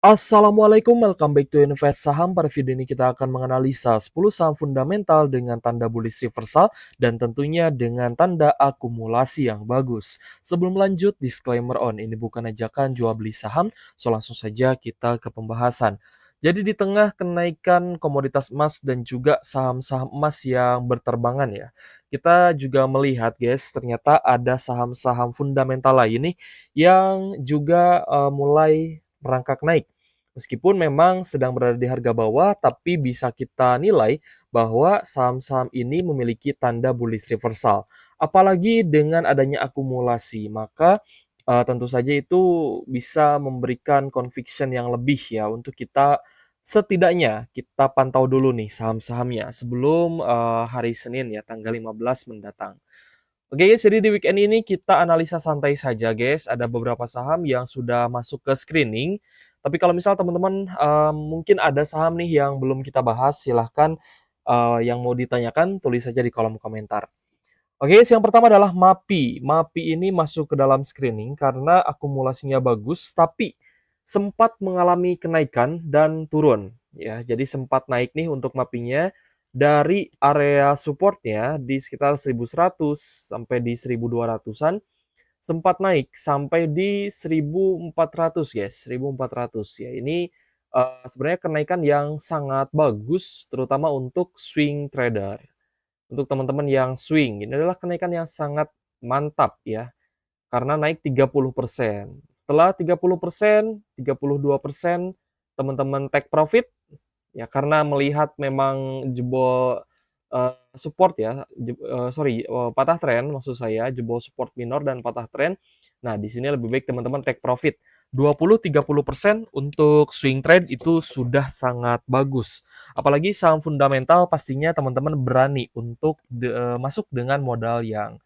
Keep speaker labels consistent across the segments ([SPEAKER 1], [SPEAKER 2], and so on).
[SPEAKER 1] Assalamualaikum, welcome back to Invest Saham. Pada video ini kita akan menganalisa 10 saham fundamental dengan tanda bullish reversal dan tentunya dengan tanda akumulasi yang bagus. Sebelum lanjut, disclaimer on, ini bukan ajakan jual beli saham, so langsung saja kita ke pembahasan. Jadi di tengah kenaikan komoditas emas dan juga saham-saham emas yang berterbangan ya, kita juga melihat guys, ternyata ada saham-saham fundamental lain nih yang juga mulai merangkak naik. Meskipun memang sedang berada di harga bawah, tapi bisa kita nilai bahwa saham-saham ini memiliki tanda bullish reversal. Apalagi dengan adanya akumulasi, maka tentu saja itu bisa memberikan conviction yang lebih ya untuk kita setidaknya kita pantau dulu nih saham-sahamnya sebelum hari Senin ya tanggal 15 mendatang. Oke guys, jadi di weekend ini kita analisa santai saja guys. Ada beberapa saham yang sudah masuk ke screening. Tapi kalau misal teman-teman mungkin ada saham nih yang belum kita bahas, silahkan yang mau ditanyakan tulis saja di kolom komentar. Oke, guys, yang pertama adalah MAPI. MAPI ini masuk ke dalam screening karena akumulasinya bagus, tapi sempat mengalami kenaikan dan turun. Ya, jadi sempat naik nih untuk MAPI-nya dari area supportnya di sekitar 1100 sampai di 1200-an, sempat naik sampai di 1400 guys, 1400 ya. Ini sebenarnya kenaikan yang sangat bagus terutama untuk swing trader. Untuk teman-teman yang swing, ini adalah kenaikan yang sangat mantap ya, karena naik 30%. Setelah 30%, 32% teman-teman take profit, ya karena melihat memang jebol support ya, patah tren maksud saya, jebol support minor dan patah tren. Nah, di sini lebih baik teman-teman take profit. 20-30% untuk swing trade itu sudah sangat bagus. Apalagi saham fundamental pastinya teman-teman berani untuk masuk dengan modal yang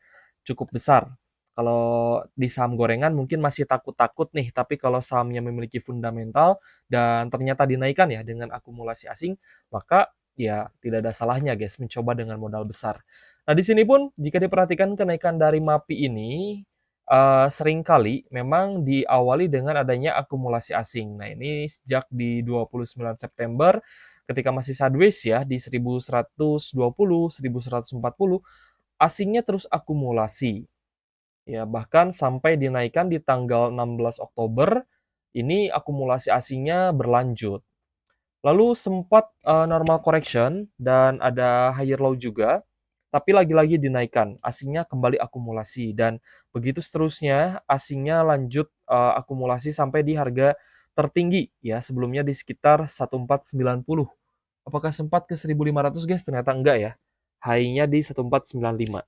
[SPEAKER 1] cukup besar. Kalau di saham gorengan mungkin masih takut-takut nih, tapi kalau sahamnya memiliki fundamental dan ternyata dinaikkan ya dengan akumulasi asing, maka ya tidak ada salahnya guys mencoba dengan modal besar. Nah, di sini pun jika diperhatikan kenaikan dari MAPI ini seringkali memang diawali dengan adanya akumulasi asing. Nah, ini sejak di 29 September ketika masih sideways ya di 1120, 1140, asingnya terus akumulasi. Ya, bahkan sampai dinaikkan di tanggal 16 Oktober, ini akumulasi asingnya berlanjut. Lalu sempat normal correction dan ada higher low juga, tapi lagi-lagi dinaikkan, asingnya kembali akumulasi dan begitu seterusnya, asingnya lanjut akumulasi sampai di harga tertinggi ya, sebelumnya di sekitar 1490. Apakah sempat ke 1500 guys? Ternyata enggak ya. High-nya di 1495.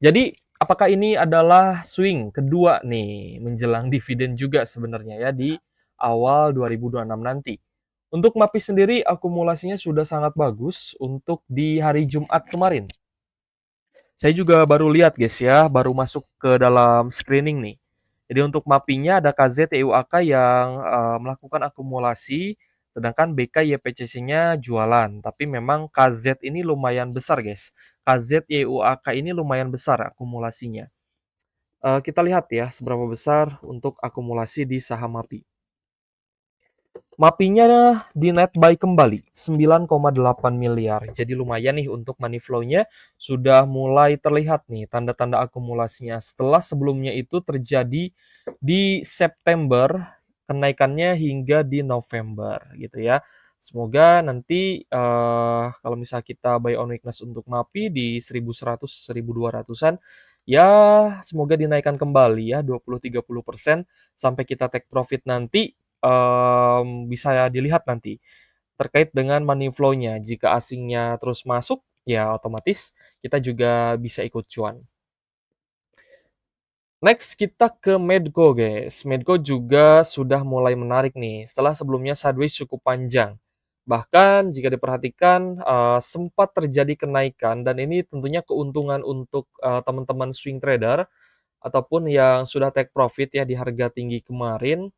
[SPEAKER 1] Jadi, apakah ini adalah swing kedua nih, menjelang dividen juga sebenarnya ya di awal 2026 nanti. Untuk MAPI sendiri akumulasinya sudah sangat bagus untuk di hari Jumat kemarin. Saya juga baru lihat guys ya, baru masuk ke dalam screening nih. Jadi untuk MAPI-nya ada KZTUAK yang melakukan akumulasi, sedangkan BK-YPCC-nya jualan. Tapi memang KZ ini lumayan besar guys. KZYUAK ini lumayan besar akumulasinya. Kita lihat ya seberapa besar untuk akumulasi di saham MAPI. MAPI-nya di net buy kembali 9,8 miliar. Jadi lumayan nih untuk money flow-nya sudah mulai terlihat nih tanda-tanda akumulasinya. Setelah sebelumnya itu terjadi di September, kenaikannya hingga di November gitu ya. Semoga nanti kalau misal kita buy on weakness untuk MAPI di 1100 1200-an ya semoga dinaikkan kembali ya 20-30% sampai kita take profit nanti bisa dilihat nanti terkait dengan money flow-nya. Jika asingnya terus masuk, ya otomatis kita juga bisa ikut cuan. Next kita ke Medco guys. Medco juga sudah mulai menarik nih setelah sebelumnya sideways cukup panjang. Bahkan jika diperhatikan sempat terjadi kenaikan dan ini tentunya keuntungan untuk teman-teman swing trader ataupun yang sudah take profit ya di harga tinggi kemarin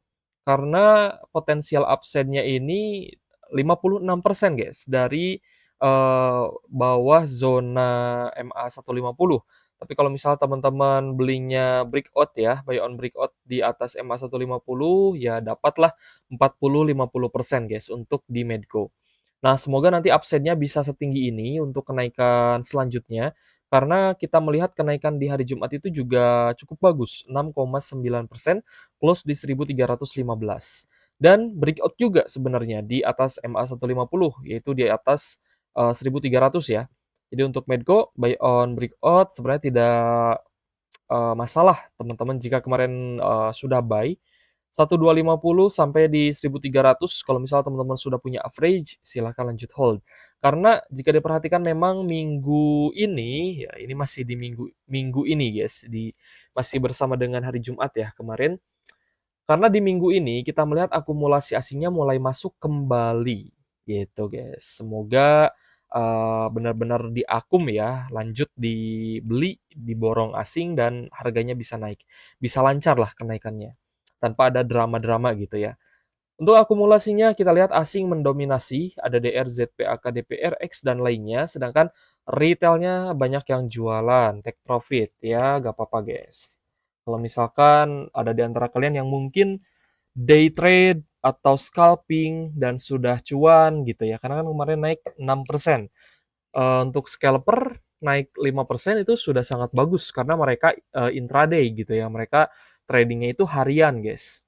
[SPEAKER 1] karena potensial upside-nya ini 56% guys dari bawah zona MA 150. Tapi kalau misal teman-teman belinya breakout ya, buy on breakout di atas MA150 ya dapatlah 40-50% guys untuk di Medco. Nah, semoga nanti upside-nya bisa setinggi ini untuk kenaikan selanjutnya, karena kita melihat kenaikan di hari Jumat itu juga cukup bagus, 6,9% close di 1.315. Dan breakout juga sebenarnya di atas MA150, yaitu di atas 1.300 ya. Jadi untuk Medco, buy on breakout sebenarnya tidak masalah teman-teman jika kemarin, sudah buy 1.250 sampai di 1.300 kalau misal teman-teman sudah punya average, silahkan lanjut hold. Karena jika diperhatikan memang minggu ini, ya ini masih di minggu minggu ini guys, masih bersama dengan hari Jumat ya kemarin, karena di minggu ini kita melihat akumulasi asingnya mulai masuk kembali, gitu guys. Semoga, benar-benar diakum ya, lanjut dibeli, diborong asing dan harganya bisa naik. Bisa lancar lah kenaikannya, tanpa ada drama-drama gitu ya. Untuk akumulasinya kita lihat asing mendominasi, ada DR, ZPAK, DPR, X, dan lainnya, sedangkan retailnya banyak yang jualan, take profit ya, gak apa-apa guys. Kalau misalkan ada di antara kalian yang mungkin day trade atau scalping dan sudah cuan gitu ya, karena kan kemarin naik 6%. Untuk scalper naik 5% itu sudah sangat bagus karena mereka intraday gitu ya, mereka tradingnya itu harian guys.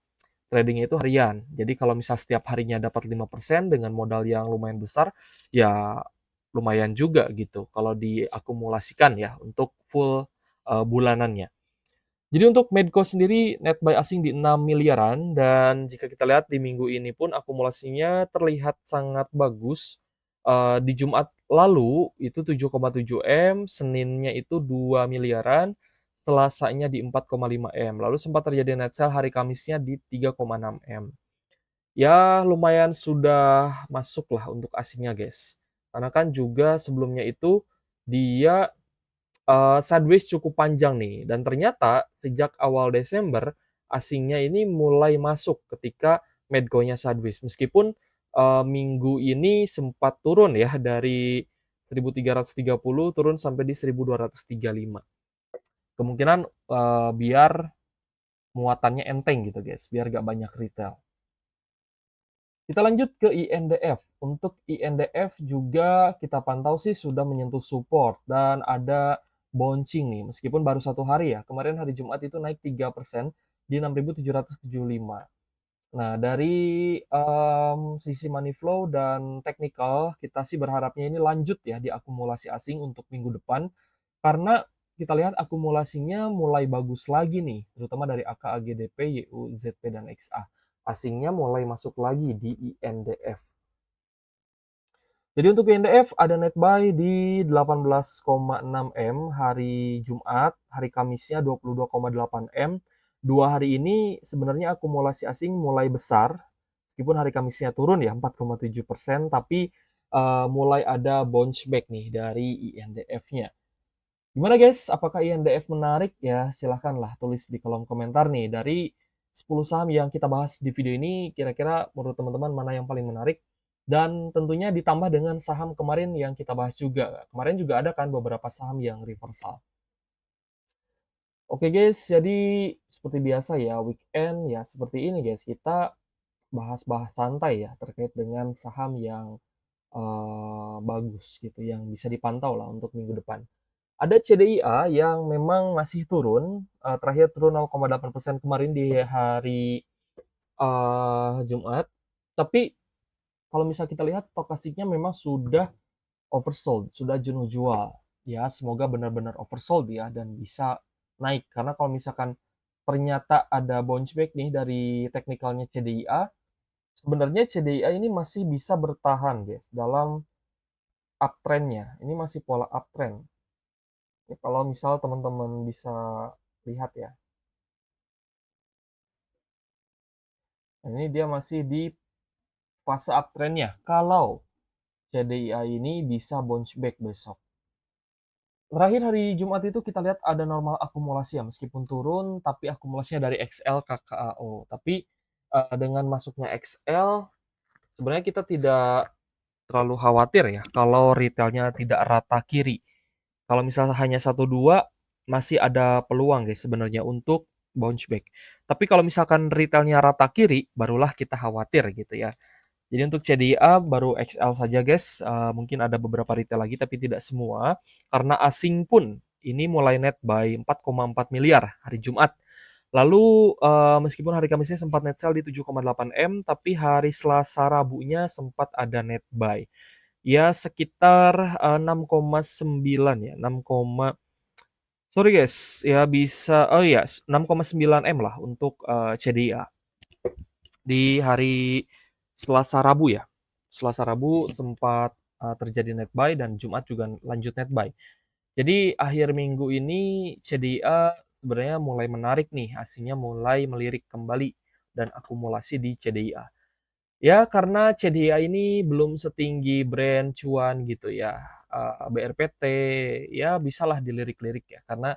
[SPEAKER 1] Tradingnya itu harian. Jadi kalau misal setiap harinya dapat 5% dengan modal yang lumayan besar, ya lumayan juga gitu kalau diakumulasikan ya untuk full bulanannya. Jadi untuk Medco sendiri net buy asing di 6 miliaran dan jika kita lihat di minggu ini pun akumulasinya terlihat sangat bagus. Di Jumat lalu itu 7,7 M, Seninnya itu 2 miliaran, Selasanya di 4,5 M. Lalu sempat terjadi net sell hari Kamisnya di 3,6 M. Ya lumayan sudah masuk lah untuk asingnya guys. Karena kan juga sebelumnya itu dia sideways cukup panjang nih dan ternyata sejak awal Desember asingnya ini mulai masuk ketika Medco-nya sideways meskipun, minggu ini sempat turun ya dari 1.330 turun sampai di 1.235. Kemungkinan, biar muatannya enteng gitu guys, biar gak banyak retail. Kita lanjut ke INDF. Untuk INDF juga kita pantau sih sudah menyentuh support dan ada bouncing nih, meskipun baru 1 hari ya. Kemarin hari Jumat itu naik 3% di 6.775. Nah, dari sisi money flow dan technical, kita sih berharapnya ini lanjut ya di akumulasi asing untuk minggu depan, karena kita lihat akumulasinya mulai bagus lagi nih, terutama dari AK, AGDP, YU, ZP, dan XA. Asingnya mulai masuk lagi di INDF. Jadi untuk INDF ada net buy di 18,6 M hari Jumat, hari Kamisnya 22,8 M. 2 hari ini sebenarnya akumulasi asing mulai besar, meskipun hari Kamisnya turun ya 4,7%, tapi mulai ada bounce back nih dari INDF-nya. Gimana guys? Apakah INDF menarik? Ya silahkanlah tulis di kolom komentar nih. Dari 10 saham yang kita bahas di video ini, kira-kira menurut teman-teman mana yang paling menarik? Dan tentunya ditambah dengan saham kemarin yang kita bahas juga. Kemarin juga ada kan beberapa saham yang reversal. Oke guys, jadi seperti biasa ya, weekend ya seperti ini guys. Kita bahas-bahas santai ya terkait dengan saham yang bagus gitu, yang bisa dipantau lah untuk minggu depan. Ada CDIA yang memang masih turun, terakhir turun 0,8% kemarin di hari, Jumat. Tapi kalau misal kita lihat stokastiknya memang sudah oversold, sudah jenuh jual. Ya, semoga benar-benar oversold ya dan bisa naik. Karena kalau misalkan ternyata ada bounce back nih dari teknikalnya CDIA, sebenarnya CDIA ini masih bisa bertahan guys dalam uptrend-nya. Ini masih pola uptrend. Ya, kalau misal teman-teman bisa lihat ya. Nah, ini dia masih di fase uptrend-nya. Kalau CDIA ini bisa bounce back besok. Terakhir hari Jumat itu kita lihat ada normal akumulasi ya, meskipun turun, tapi akumulasinya dari XL ke KAO. Tapi dengan masuknya XL, sebenarnya kita tidak terlalu khawatir ya kalau retailnya tidak rata kiri. Kalau misalnya hanya 1 2 masih ada peluang guys sebenarnya untuk bounce back. Tapi kalau misalkan retailnya rata kiri, barulah kita khawatir gitu ya. Jadi untuk CDIA baru XL saja guys, mungkin ada beberapa retail lagi tapi tidak semua, karena asing pun ini mulai net buy 4,4 miliar hari Jumat. Lalu, meskipun hari Kamisnya sempat net sell di 7,8 M, tapi hari Selasa Rabunya sempat ada net buy. Ya sekitar, 6,9 ya, 6, sorry guys, ya bisa oh iya, 6,9 M lah untuk, CDIA. Di hari Selasa Rabu ya. Selasa Rabu sempat, terjadi net buy dan Jumat juga lanjut net buy. Jadi akhir minggu ini CDIA sebenarnya mulai menarik nih, aslinya mulai melirik kembali dan akumulasi di CDIA. Ya karena CDIA ini belum setinggi brand cuan gitu ya, BRPT, ya bisalah dilirik-lirik ya, karena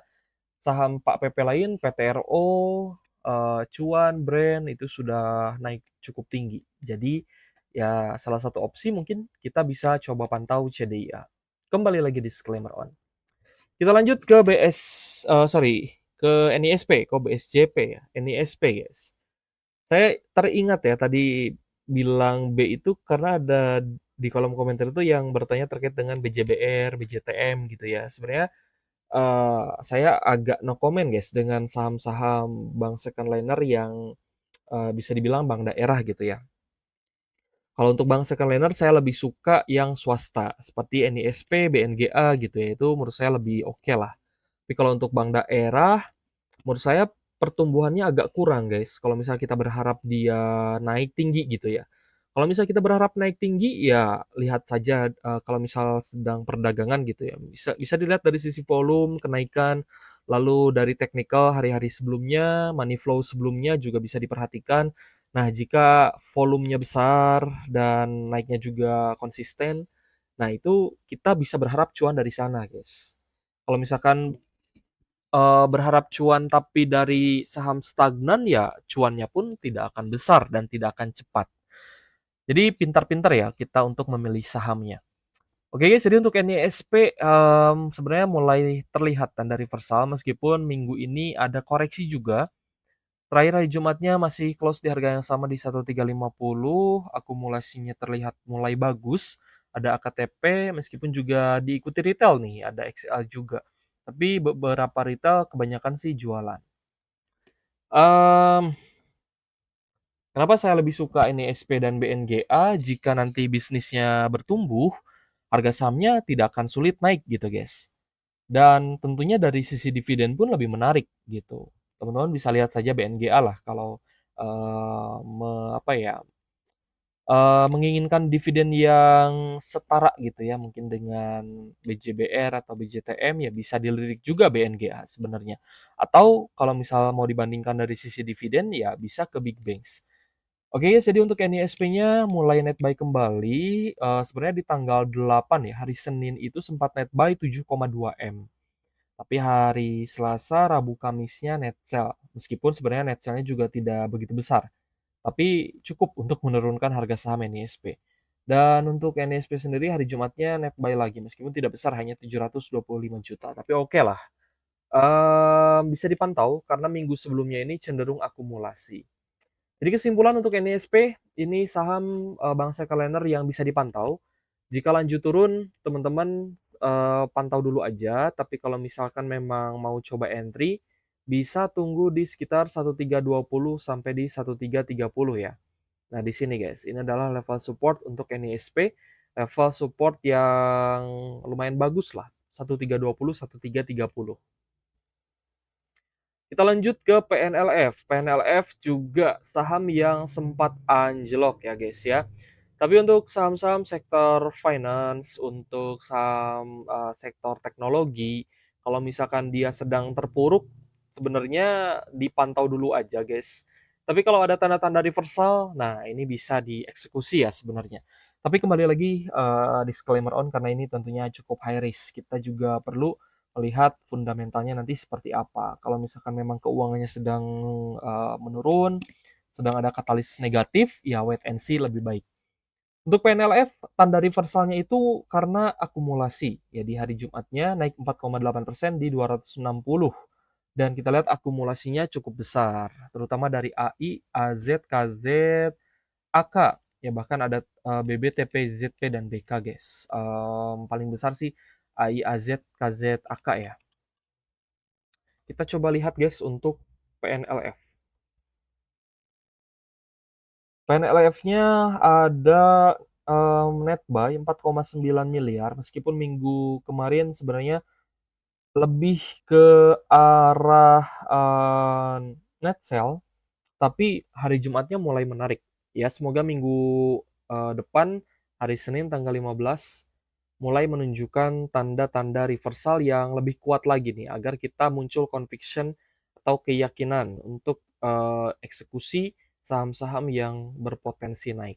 [SPEAKER 1] saham Pak PP lain, PTRO, cuan, brand itu sudah naik cukup tinggi. Jadi ya salah satu opsi mungkin kita bisa coba pantau CDIA. Kembali lagi disclaimer on. Kita lanjut ke ke NISP, kok BSJP ya, NISP guys. Saya teringat ya tadi bilang B itu karena ada di kolom komentar itu yang bertanya terkait dengan BJBR, BJTM gitu ya. Sebenarnya saya agak no comment guys dengan saham-saham bank secondliner yang, bisa dibilang bank daerah gitu ya. Kalau untuk bank secondliner saya lebih suka yang swasta seperti NISP, BNGA gitu ya, itu menurut saya lebih oke lah. Tapi kalau untuk bank daerah, menurut saya pertumbuhannya agak kurang guys, kalau misalnya kita berharap dia naik tinggi gitu ya. Kalau misalnya kita berharap naik tinggi, ya lihat saja, kalau misal sedang perdagangan gitu ya, bisa bisa dilihat dari sisi volume, kenaikan, lalu dari teknikal hari-hari sebelumnya, money flow sebelumnya juga bisa diperhatikan. Nah, jika volumenya besar dan naiknya juga konsisten, nah itu kita bisa berharap cuan dari sana guys. Kalau misalkan berharap cuan tapi dari saham stagnan, ya cuannya pun tidak akan besar dan tidak akan cepat. Jadi pintar-pintar ya kita untuk memilih sahamnya. Oke guys, jadi untuk NISP, sebenarnya mulai terlihat tanda reversal meskipun minggu ini ada koreksi juga. Terakhir hari Jumatnya masih close di harga yang sama di 1350, akumulasinya terlihat mulai bagus, ada AKTP meskipun juga diikuti retail nih, ada XL juga. Tapi beberapa retail kebanyakan sih jualan. Mmm, Kenapa saya lebih suka NISP dan BNGA, jika nanti bisnisnya bertumbuh, harga sahamnya tidak akan sulit naik gitu guys. Dan tentunya dari sisi dividen pun lebih menarik gitu. Teman-teman bisa lihat saja BNGA lah kalau, eee, me apa ya, menginginkan dividen yang setara gitu ya, mungkin dengan BJBR atau BJTM, ya bisa dilirik juga BNGA sebenarnya. Atau kalau misal mau dibandingkan dari sisi dividen, ya bisa ke Big Banks. Oke, jadi untuk NISP-nya mulai net buy kembali, sebenarnya di tanggal 8 ya, hari Senin itu sempat net buy 7,2 M. Tapi hari Selasa, Rabu, Kamisnya net sell. Meskipun sebenarnya net sell-nya juga tidak begitu besar, tapi cukup untuk menurunkan harga saham NISP. Dan untuk NISP sendiri hari Jumatnya net buy lagi, meskipun tidak besar, hanya 725 juta, tapi oke lah. Bisa dipantau karena minggu sebelumnya ini cenderung akumulasi. Jadi kesimpulan untuk NISP, ini saham, bangsa kalender yang bisa dipantau. Jika lanjut turun, teman-teman, pantau dulu aja, tapi kalau misalkan memang mau coba entry, bisa tunggu di sekitar 1320 sampai di 1330 ya. Nah, di sini guys, ini adalah level support untuk NISP, level support yang lumayan bagus lah, 1320, 1330. Kita lanjut ke PNLF. PNLF juga saham yang sempat anjlok ya guys ya. Tapi untuk saham-saham sektor finance, untuk saham sektor teknologi, kalau misalkan dia sedang terpuruk, sebenarnya dipantau dulu aja guys. Tapi kalau ada tanda-tanda reversal, nah ini bisa dieksekusi ya sebenarnya. Tapi kembali lagi, disclaimer on karena ini tentunya cukup high risk. Kita juga perlu melihat fundamentalnya nanti seperti apa. Kalau misalkan memang keuangannya sedang, menurun, sedang ada katalis negatif, ya wait and see lebih baik. Untuk PNLF, tanda reversalnya itu karena akumulasi. Ya, di hari Jumatnya naik 4,8% di 260. Dan kita lihat akumulasinya cukup besar, terutama dari AI, AZ, KZ, AK. Ya, bahkan ada BB, TP, ZP, dan BK, guys. Paling besar sih AI, AZ, KZ, AK ya. Kita coba lihat, guys, untuk PNLF. PNLF-nya ada net buy 4,9 miliar, meskipun minggu kemarin sebenarnya lebih ke arah net sell, tapi hari Jumatnya mulai menarik. Ya, semoga minggu depan, hari Senin tanggal 15, mulai menunjukkan tanda-tanda reversal yang lebih kuat lagi nih, agar kita muncul conviction atau keyakinan untuk eksekusi saham-saham yang berpotensi naik.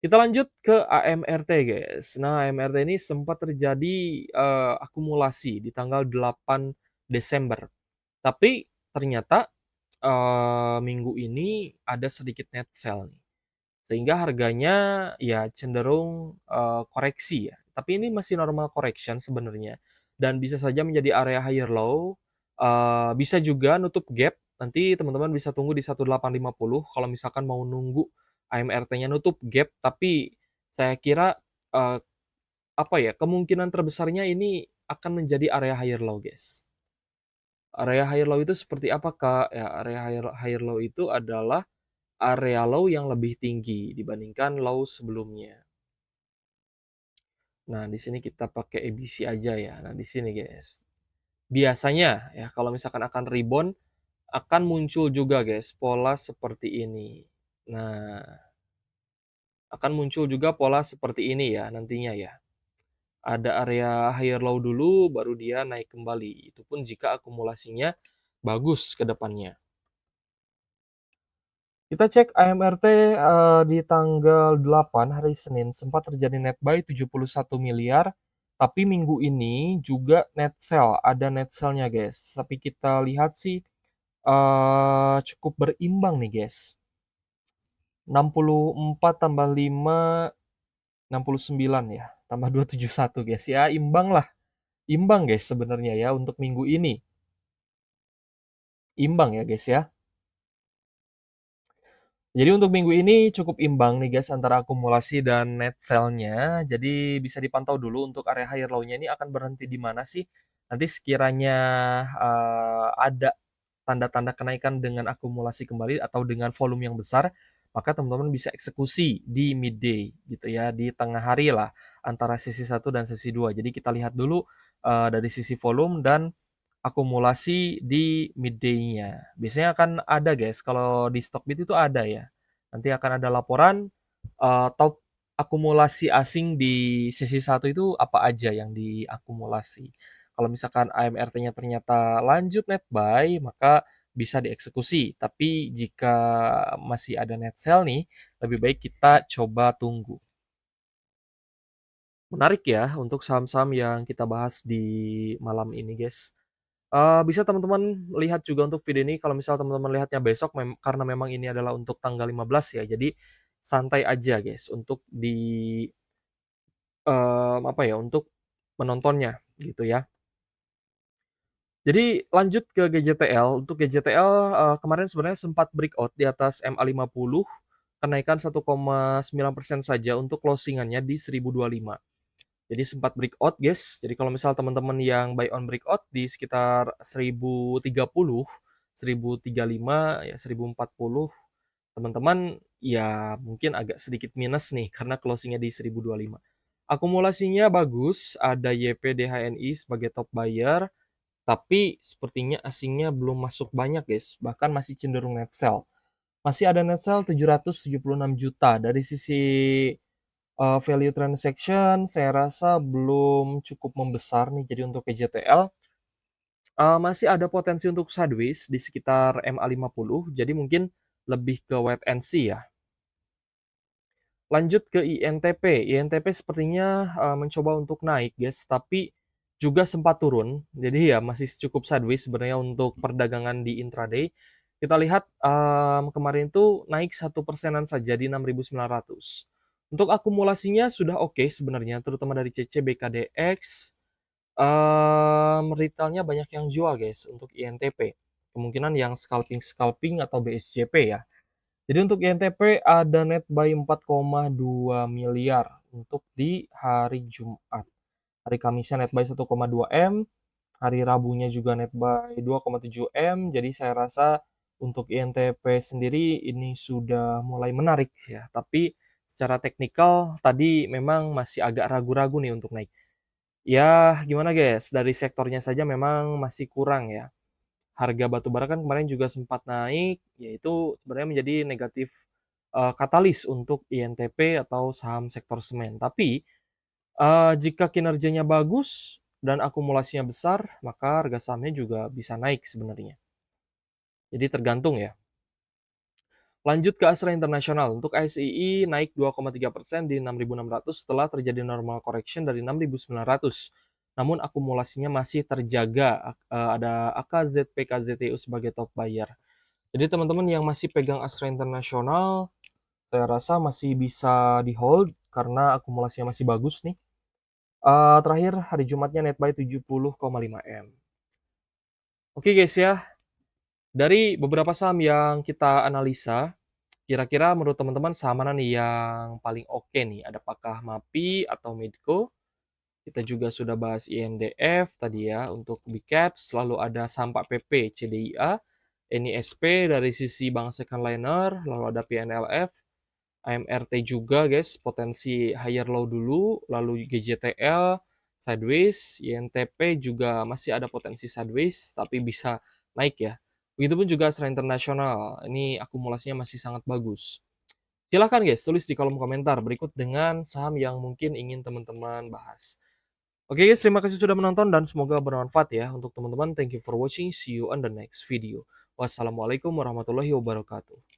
[SPEAKER 1] Kita lanjut ke AMRT, guys. Nah, AMRT ini sempat terjadi akumulasi di tanggal 8 Desember. Tapi ternyata minggu ini ada sedikit net sell nih. Sehingga harganya ya cenderung koreksi ya. Tapi ini masih normal correction sebenarnya. Dan bisa saja menjadi area higher low. Bisa juga nutup gap. Nanti teman-teman bisa tunggu di 1850 kalau misalkan mau nunggu AMRT-nya nutup gap. Tapi saya kira eh, apa ya, kemungkinan terbesarnya ini akan menjadi area higher low, guys. Area higher low itu seperti apa, Kak? Ya, area higher low itu adalah area low yang lebih tinggi dibandingkan low sebelumnya. Nah, di sini kita pakai ABC aja ya. Nah, di sini, guys. Biasanya ya kalau misalkan akan rebound akan muncul juga, guys, pola seperti ini. Nah, akan muncul juga pola seperti ini ya nantinya ya. Ada area higher low dulu baru dia naik kembali. Itu pun jika akumulasinya bagus ke depannya. Kita cek AMRT di tanggal 8 hari Senin sempat terjadi net buy 71 miliar, tapi minggu ini juga net sell, ada net sell-nya, guys. Tapi kita lihat sih cukup berimbang nih, guys. 64 tambah 5, 69 ya. Tambah 271, guys. Ya, imbang lah. Imbang, guys, sebenarnya ya untuk minggu ini. Imbang ya, guys ya. Jadi untuk minggu ini cukup imbang nih, guys, antara akumulasi dan net sell-nya. Jadi bisa dipantau dulu untuk area higher low-nya ini akan berhenti di mana sih. Nanti sekiranya ada tanda-tanda kenaikan dengan akumulasi kembali atau dengan volume yang besar, maka teman-teman bisa eksekusi di midday gitu ya, di tengah hari lah antara sesi 1 dan sesi 2. Jadi kita lihat dulu dari sisi volume dan akumulasi di midday-nya. Biasanya akan ada, guys, kalau di Stockbit itu ada ya. Nanti akan ada laporan top akumulasi asing di sesi 1 itu apa aja yang diakumulasi. Kalau misalkan AMRT-nya ternyata lanjut net buy, maka bisa dieksekusi. Tapi jika masih ada net sell nih, lebih baik kita coba tunggu. Menarik ya untuk saham-saham yang kita bahas di malam ini, guys. Bisa teman-teman lihat juga untuk video ini kalau misal teman-teman lihatnya besok karena memang ini adalah untuk tanggal 15 ya, jadi santai aja, guys, untuk apa ya, untuk menontonnya gitu ya. Jadi lanjut ke GJTL, untuk GJTL kemarin sebenarnya sempat breakout di atas MA50, kenaikan 1,9% saja untuk closingannya di 1025. Jadi sempat breakout, guys. Jadi kalau misal teman-teman yang buy on breakout di sekitar 1030, 1035, ya 1040, teman-teman ya mungkin agak sedikit minus nih karena closingnya di 1025. Akumulasinya bagus, ada YPDHNI sebagai top buyer, tapi sepertinya asingnya belum masuk banyak, guys. Bahkan masih cenderung net sell. Masih ada net sell 776 juta. Dari sisi value transaction saya rasa belum cukup membesar nih. Jadi untuk EJTL masih ada potensi untuk sideways di sekitar MA50. Jadi mungkin lebih ke wait and see ya. Lanjut ke INTP. INTP sepertinya mencoba untuk naik, guys, tapi juga sempat turun. Jadi ya masih cukup sideways sebenarnya untuk perdagangan di intraday. Kita lihat kemarin itu naik 1%-an saja di 6.900. Untuk akumulasinya sudah oke sebenarnya, terutama dari CCBKDX, retail banyak yang jual guys untuk INTP. Kemungkinan yang scalping-scalping atau BSJP ya. Jadi untuk INTP ada net buy 4,2 miliar untuk di hari Jumat. Hari Kamisnya net buy 1,2 M, hari Rabunya juga net buy 2,7 M. Jadi saya rasa untuk INTP sendiri ini sudah mulai menarik ya. Tapi secara teknikal tadi memang masih agak ragu-ragu nih untuk naik. Ya, gimana guys? Dari sektornya saja memang masih kurang ya. Harga batubara kan kemarin juga sempat naik, yaitu sebenarnya menjadi negatif katalis untuk INTP atau saham sektor semen. Tapi jika kinerjanya bagus dan akumulasinya besar, maka harga sahamnya juga bisa naik sebenarnya. Jadi tergantung ya. Lanjut ke Astra Internasional. Untuk ASII naik 2,3% di 6.600 setelah terjadi normal correction dari 6.900. Namun akumulasinya masih terjaga. Ada AKZP, KZTU sebagai top buyer. Jadi teman-teman yang masih pegang Astra Internasional, saya rasa masih bisa di hold karena akumulasinya masih bagus nih. Terakhir hari Jumatnya net buy 70,5 M. Oke guys ya, dari beberapa saham yang kita analisa, kira-kira menurut teman-teman saham mana nih yang paling oke nih? Adakah MAPI atau Medco? Kita juga sudah bahas INDF tadi ya untuk big caps, lalu ada saham Pak PP, CDIA, NISP dari sisi bank second liner, lalu ada PNLF, AMRT juga guys, potensi higher low dulu, lalu GJTL, sideways, INTP juga masih ada potensi sideways, tapi bisa naik ya. Begitupun juga Astra International, ini akumulasinya masih sangat bagus. Silahkan guys, tulis di kolom komentar berikut dengan saham yang mungkin ingin teman-teman bahas. Oke guys, terima kasih sudah menonton dan semoga bermanfaat ya untuk teman-teman. Thank you for watching, see you on the next video. Wassalamualaikum warahmatullahi wabarakatuh.